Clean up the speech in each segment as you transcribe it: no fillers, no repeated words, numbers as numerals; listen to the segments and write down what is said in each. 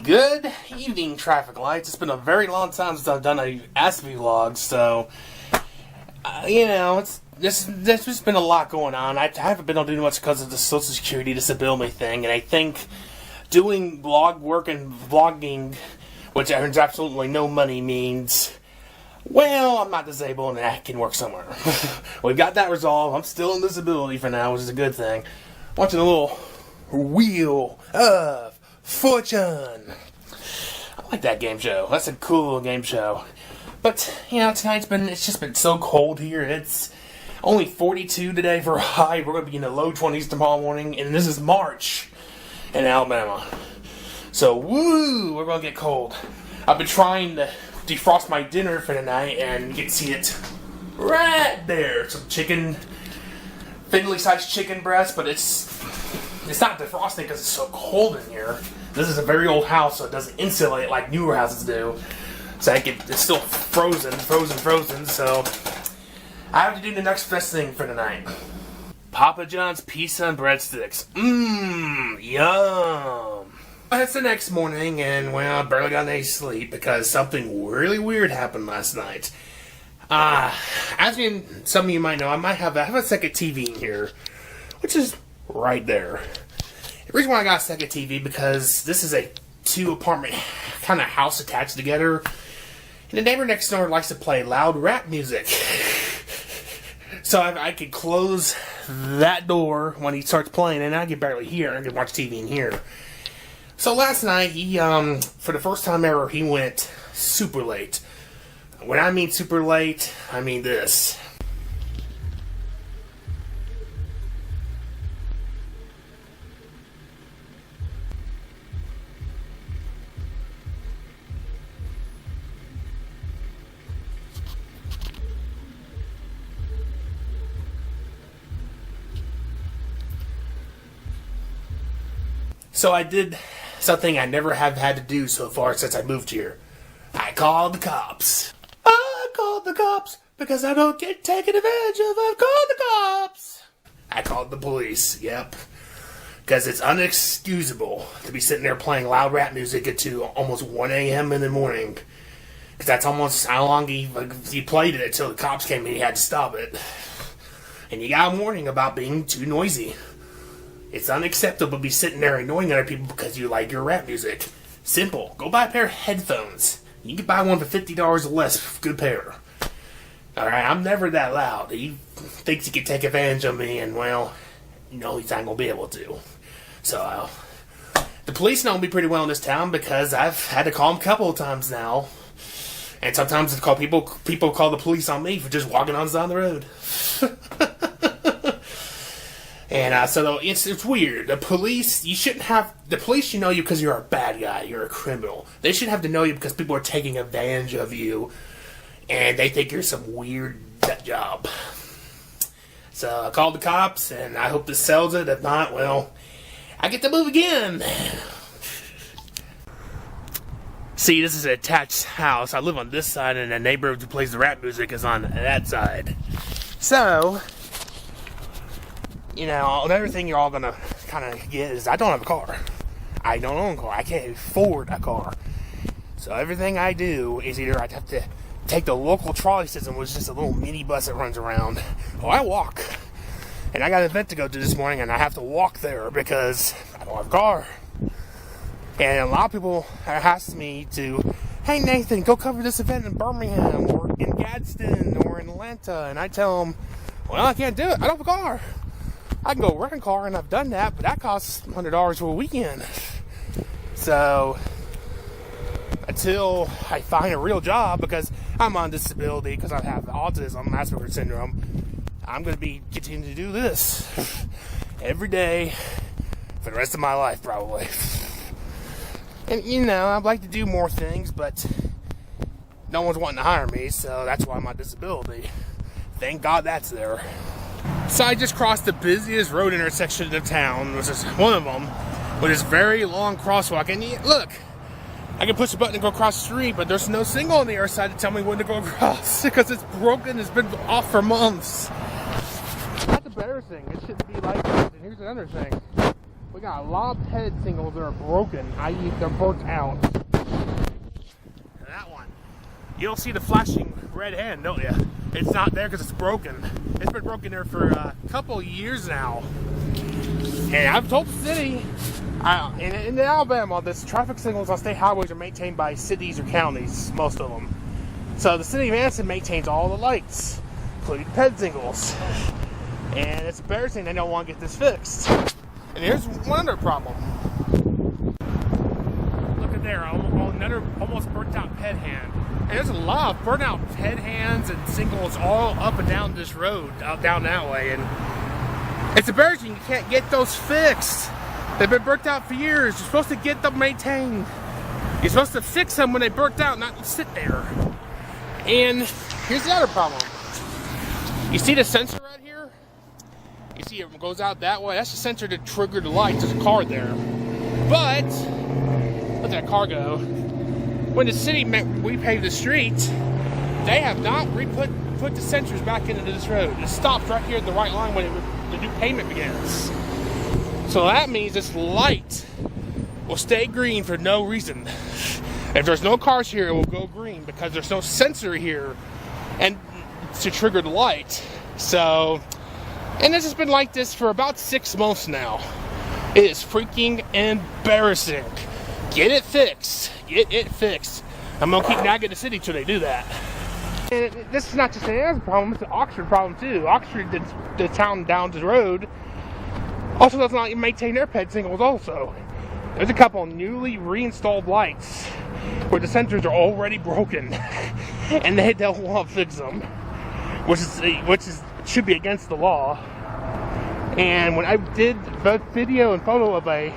Good evening, traffic lights. It's been a very long time since I've done a Aspie Vlog, so there's just been a lot going on. I haven't been able to do much because of the Social Security disability thing, and I think doing blog work and vlogging, which earns absolutely no money, means, well, I'm not disabled and I can work somewhere. We've got that resolved. I'm still in disability for now, which is a good thing. Watching a little Wheel of Fortune. I like that game show. That's a cool little game show. But, it's just been so cold here. It's only 42 today for a high. We're going to be in the low 20s tomorrow morning. And this is March in Alabama. So, woo, we're going to get cold. I've been trying to defrost my dinner for tonight, and you can see it right there. Some chicken, thinly-sized chicken breast, but it's not defrosting because it's so cold in here. This is a very old house, so it doesn't insulate like newer houses do. So it's still frozen, so I have to do the next best thing for tonight. Papa John's pizza and breadsticks. Yum. It's the next morning, and, well, I barely got any sleep because something really weird happened last night. As some of you might know, I have a second TV in here, which is right there. The reason why I got a second TV because this is a 2-apartment kind of house attached together, and the neighbor next door likes to play loud rap music. So I could close that door when he starts playing, and I can barely hear. I can watch TV in here. So last night, he, for the first time ever, he went super late. When I mean super late, I mean this. So I did something I never have had to do so far since I moved here. I called the cops. I called the cops because I don't get taken advantage of. I called the cops. I called the police, yep. Because it's unexcusable to be sitting there playing loud rap music at almost 1 a.m. in the morning. Because that's almost how long he played it until the cops came and he had to stop it. And you got a warning about being too noisy. It's unacceptable to be sitting there annoying other people because you like your rap music. Simple. Go buy a pair of headphones. You can buy one for $50 or less. Good pair. Alright, I'm never that loud. He thinks he can take advantage of me, and, well, he's not going to be able to. So, the police know me pretty well in this town because I've had to call them a couple of times now. And sometimes people call the police on me for just walking on the side of the road. And so it's weird. The police should know you because you're a bad guy. You're a criminal. They should have to know you because people are taking advantage of you, and they think you're some weird nut job. So I called the cops, and I hope this sells it. If not, well, I get to move again. See, this is an attached house. I live on this side, and the neighbor who plays the rap music is on that side. So, another thing you're all gonna kind of get is I don't have a car. I don't own a car. I can't afford a car. So everything I do is either I have to take the local trolley system, which is just a little mini bus that runs around, or I walk. And I got an event to go to this morning, and I have to walk there because I don't have a car. And a lot of people ask me to, hey Nathan, go cover this event in Birmingham, or in Gadsden, or in Atlanta. And I tell them, well, I can't do it. I don't have a car. I can go rent a car, and I've done that, but that costs $100 for a weekend. So, until I find a real job, because I'm on disability, because I have autism, Asperger's syndrome, I'm going to be continuing to do this every day for the rest of my life, probably. And, I'd like to do more things, but no one's wanting to hire me, so that's why I'm on disability. Thank God that's there. So I just crossed the busiest road intersection of town, which is one of them, with this very long crosswalk. And look, I can push a button and go across the street, but there's no signal on the other side to tell me when to go across because it's broken. It's been off for months. That's embarrassing. It shouldn't be like that. And here's another thing. We got a lot of head singles that are broken, i.e. they're burnt out. That one. You don't see the flashing red hand, don't you? It's not there because it's broken. It's been broken there for a couple years now. And I've told the city, in Alabama, this traffic signals on state highways are maintained by cities or counties, most of them. So the city of Anson maintains all the lights, including head signals. And it's embarrassing they don't want to get this fixed. And here's one other problem. Look at there, another almost burnt out head hand. And there's a lot of burnt out head hands and singles all up and down this road, out down that way. And it's embarrassing you can't get those fixed. They've been burnt out for years. You're supposed to get them maintained. You're supposed to fix them when they burnt out, not sit there. And here's the other problem. You see the sensor right here? You see it goes out that way. That's the sensor to trigger the lights. There's a car there. But, let that car go. When the city repaved the street, they have not put the sensors back into this road. It stops right here at the right line when the new pavement begins. So that means this light will stay green for no reason. If there's no cars here, it will go green because there's no sensor here and to trigger the light. So, and this has been like this for about 6 months now. It is freaking embarrassing. Get it fixed. Get it fixed. I'm gonna keep nagging the city till they do that. And this is not just an Anson problem, it's an Oxford problem too. Oxford, the town down the road, also does not maintain their head signals also. There's a couple newly reinstalled lights where the sensors are already broken and they don't want to fix them, which should be against the law. And when I did the video and photo of a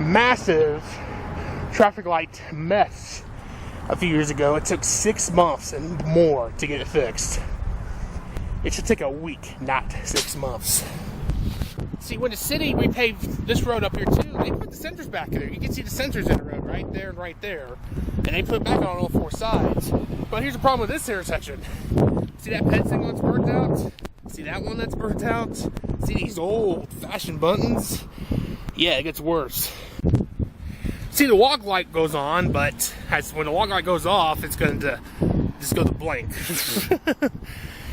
massive traffic light mess a few years ago, it took 6 months and more to get it fixed. It should take a week, not 6 months. See, when the city repaved this road up here too, they put the sensors back in there. You can see the sensors in the road right there and right there. And they put it back on all 4 sides. But here's the problem with this intersection. See that head signal that's burnt out? See that one that's burnt out? See these old-fashioned buttons? Yeah, it gets worse. See, the walk light goes on, but when the walk light goes off, it's going to just go to blank.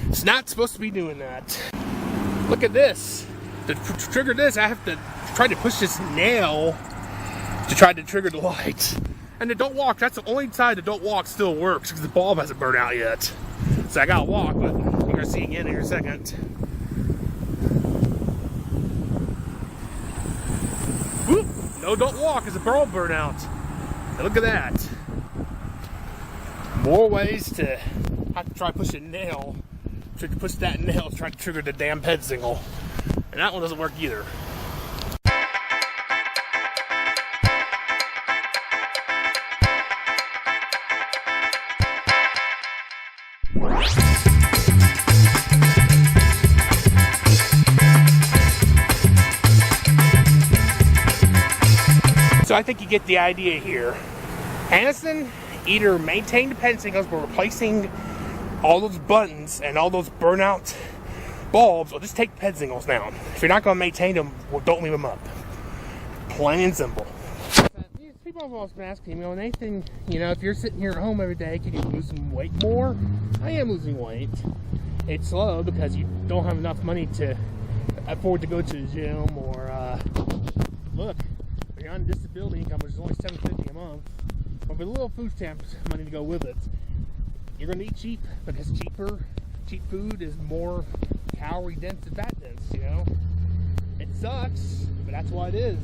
It's not supposed to be doing that. Look at this. To trigger this, I have to try to push this nail to try to trigger the light. And the don't walk, that's the only side the don't walk still works because the bulb hasn't burned out yet. So I gotta walk, but you're gonna see again in a second. Whoop! No, don't walk because the bulb burned out. And look at that. More ways to have to try to push a nail. Try to push that nail to try to trigger the damn head signal. And that one doesn't work either. So I think you get the idea here. Anson either maintain the head signals by replacing all those buttons and all those burnout bulbs, or just take head signals down. If you're not going to maintain them, well, don't leave them up. Plain and simple. People have always been asking me, Nathan, if you're sitting here at home every day, can you lose some weight more? I am losing weight. It's slow because you don't have enough money to afford to go to the gym or, look, you're on disability income, which is only $7.50 a month, but with a little food stamps money to go with it, you're going to eat cheap because cheap food is more calorie dense and fat dense, It sucks, but that's what it is.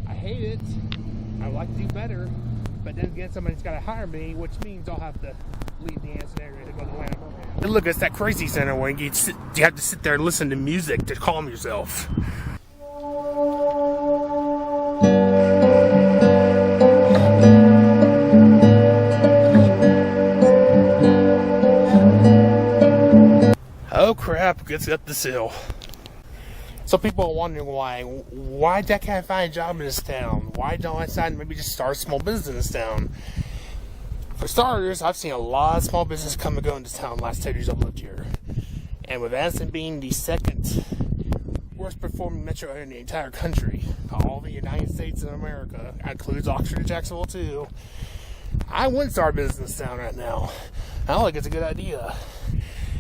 I hate it. I would like to do better, but then again, somebody's got to hire me, which means I'll have to leave the Anson area to go to Atlanta. And look, it's that crazy center where you have to sit there and listen to music to calm yourself. Oh crap, gets up this hill. So people are wondering why can't I find a job in this town? Why don't I decide to maybe just start a small business in this town? For starters, I've seen a lot of small business come and go in this town the last 10 years I've lived here. And with Anson being the second worst performing metro area in the entire country. All the United States of America. That includes Oxford and Jacksonville, too. I wouldn't start a business down right now. I don't think it's a good idea.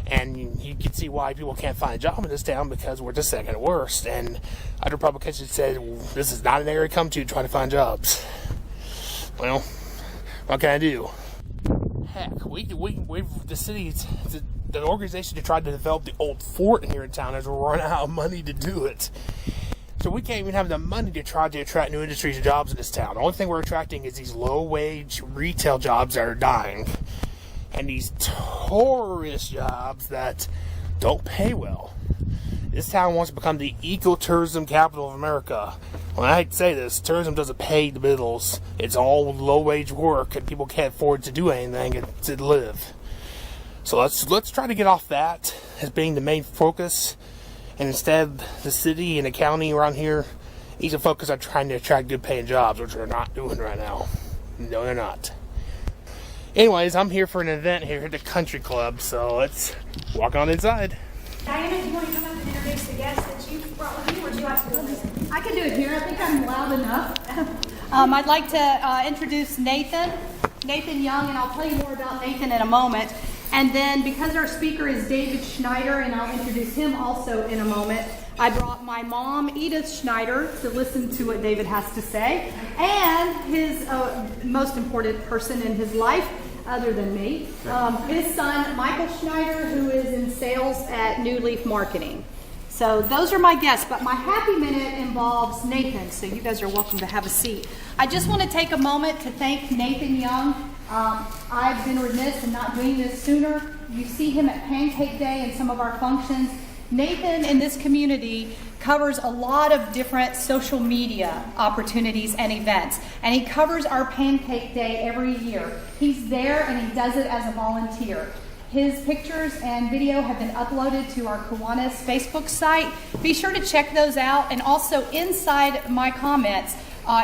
And you can see why people can't find a job in this town, because we're the second worst. And other publications said, well, this is not an area to come to try to find jobs. Well, what can I do? Heck, the organization that tried to develop the old fort here in town has run out of money to do it. So we can't even have the money to try to attract new industries and jobs in this town. The only thing we're attracting is these low-wage retail jobs that are dying. And these tourist jobs that don't pay well. This town wants to become the ecotourism capital of America. When I say this, tourism doesn't pay the bills. It's all low-wage work, and people can't afford to do anything to live. So let's try to get off that as being the main focus. And instead, the city and the county around here needs to focus on trying to attract good-paying jobs, which they're not doing right now. No, they're not. Anyways, I'm here for an event here at the country club, so let's walk on inside. Diana, do you want to come up and introduce the guests that you brought with you, or would you like to do this? I can do it here. I think I'm loud enough. I'd like to introduce Nathan Young, and I'll tell you more about Nathan in a moment. And then, because our speaker is David Schneider, and I'll introduce him also in a moment, I brought my mom, Edith Schneider, to listen to what David has to say, and his most important person in his life, other than me, his son, Michael Schneider, who is in sales at New Leaf Marketing. So those are my guests, but my happy minute involves Nathan, so you guys are welcome to have a seat. I just want to take a moment to thank Nathan Young. I've been remiss in not doing this sooner. You see him at Pancake Day and some of our functions. Nathan in this community covers a lot of different social media opportunities and events, and he covers our Pancake Day every year. He's there and he does it as a volunteer. His pictures and video have been uploaded to our Kiwanis Facebook site. Be sure to check those out, and also inside my comments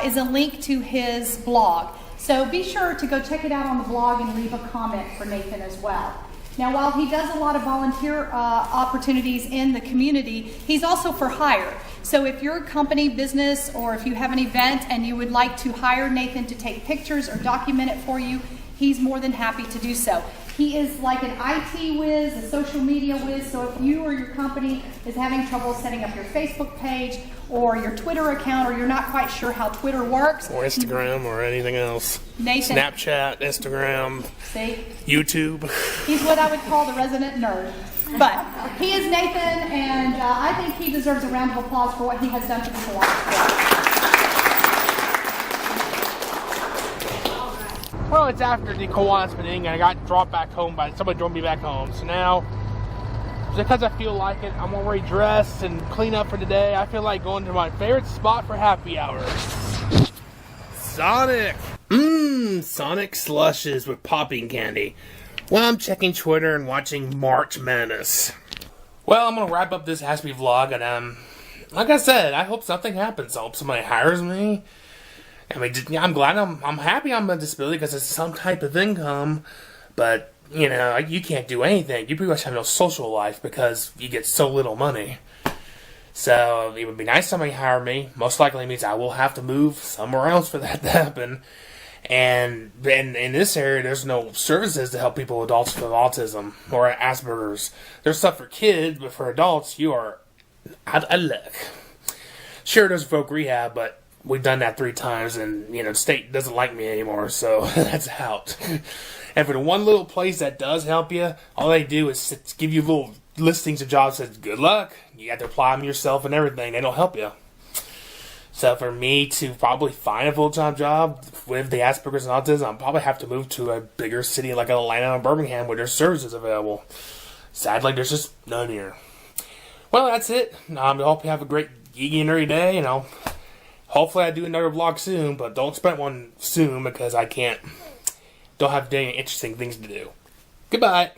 is a link to his blog. So be sure to go check it out on the blog and leave a comment for Nathan as well. Now, while he does a lot of volunteer opportunities in the community, he's also for hire. So if you're a company, business, or if you have an event and you would like to hire Nathan to take pictures or document it for you, he's more than happy to do so. He is like an IT whiz, a social media whiz, so if you or your company is having trouble setting up your Facebook page or your Twitter account, or you're not quite sure how Twitter works. Or Instagram or anything else. Nathan. Snapchat, Instagram, See? YouTube. He's what I would call the resident nerd. But he is Nathan, and I think he deserves a round of applause for what he has done for the Kiwanis. Well, it's after the Kiwanis meeting, and I got dropped back home somebody drove me back home. So now, because I feel like it, I'm already dressed and clean up for the day. I feel like going to my favorite spot for happy hour. Sonic! Sonic slushes with popping candy. Well, I'm checking Twitter and watching March Madness. Well, I'm going to wrap up this Aspie vlog, and like I said, I hope something happens. I hope somebody hires me. I mean, I'm glad I'm happy I'm on disability because it's some type of income, but, you know, you can't do anything. You pretty much have no social life because you get so little money. So, it would be nice if somebody hired me. Most likely means I will have to move somewhere else for that to happen. And in this area, there's no services to help people, adults with autism or Asperger's. There's stuff for kids, but for adults, you are out of luck. Sure, there's folk rehab, but we've done that 3 times, and, you know, the state doesn't like me anymore, so that's out. And for the one little place that does help you, all they do is give you little listings of jobs that says, good luck, you have to apply them yourself and everything. They don't help you. So for me to probably find a full-time job with the Asperger's and autism, I'll probably have to move to a bigger city like Atlanta or Birmingham where there's services available. Sadly, there's just none here. Well, that's it. I hope you have a great geeky and nerdy day, and hopefully I do another vlog soon, but don't expect one soon because I don't have any interesting things to do. Goodbye.